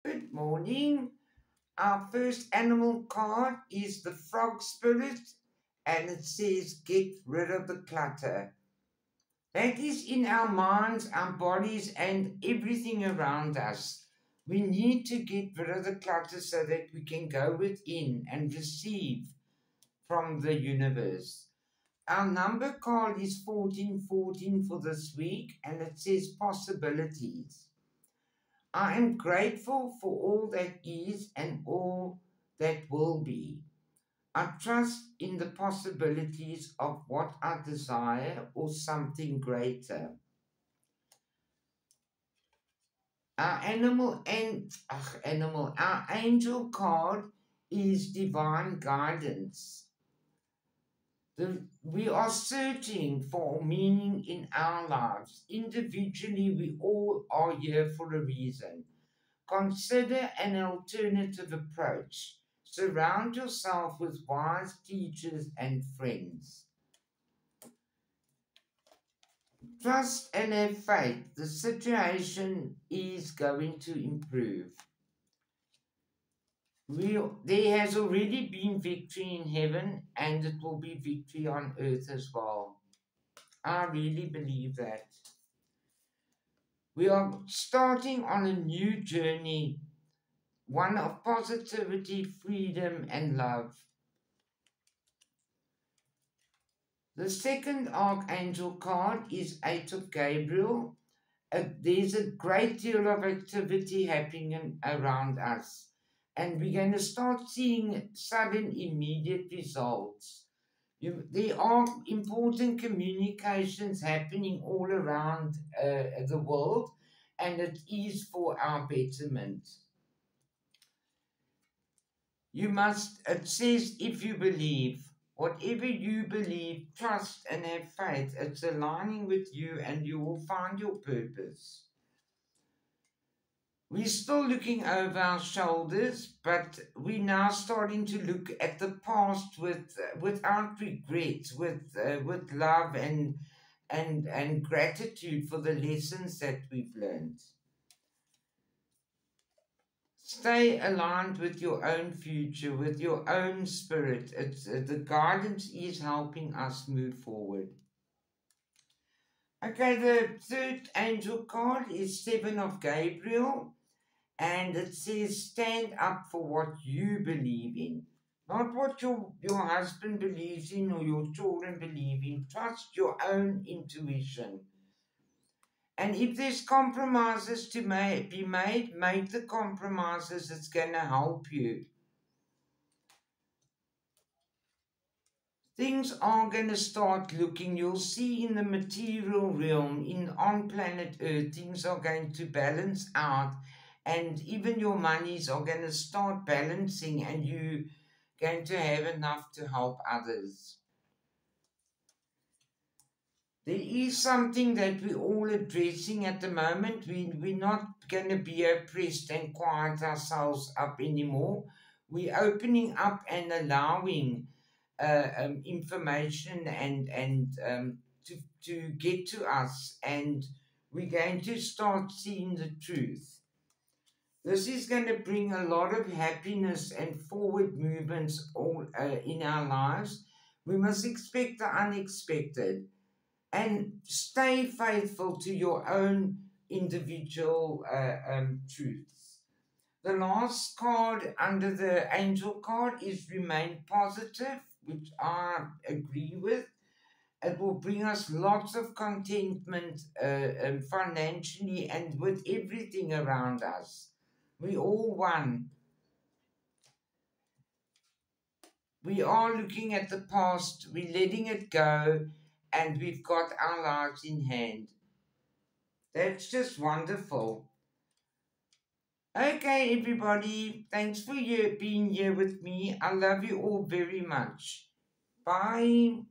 Good morning. Our first animal card is the frog spirit, and it says, "Get rid of the clutter." That is in our minds, our bodies, and everything around us. We need to get rid of the clutter so that we can go within and receive from the universe. Our number card is 1414 for this week, and it says possibilities. I am grateful for all that is and all that will be. I trust in the possibilities of what I desire or something greater. Our angel card is divine guidance. We are searching for meaning in our lives. Individually, we all are here for a reason. Consider an alternative approach. Surround yourself with wise teachers and friends. Trust and have faith. The situation is going to improve. There has already been victory in heaven, and it will be victory on earth as well. I really believe that. We are starting on a new journey, one of positivity, freedom, and love. The second archangel card is Eight of Gabriel. There's a great deal of activity happening around us, and we're going to start seeing sudden, immediate results. There are important communications happening all around the world, and it is for our betterment. It says, if you believe, whatever you believe, trust and have faith, it's aligning with you and you will find your purpose. We're still looking over our shoulders, but we're now starting to look at the past without regret, with love and gratitude for the lessons that we've learned. Stay aligned with your own future, with your own spirit. The guidance is helping us move forward. Okay, the third angel card is Seven of Gabriel, and it says stand up for what you believe in. Not what your husband believes in or your children believe in. Trust your own intuition. And if there's compromises to be made, make the compromises. It's going to help you. Things are going to start looking, you'll see in the material realm, on planet Earth, things are going to balance out, and even your monies are going to start balancing, and you're going to have enough to help others. There is something that we're all addressing at the moment. We're not going to be oppressed and quiet ourselves up anymore. We're opening up and allowing information and to get to us, and we're going to start seeing the truth. This is going to bring a lot of happiness and forward movements all in our lives. We must expect the unexpected and stay faithful to your own individual truths. The last card under the angel card is remain positive, which I agree with. It will bring us lots of contentment financially and with everything around us. We all one. We are looking at the past, we're letting it go, and we've got our lives in hand. That's just wonderful. Okay, everybody, thanks for being here with me. I love you all very much. Bye.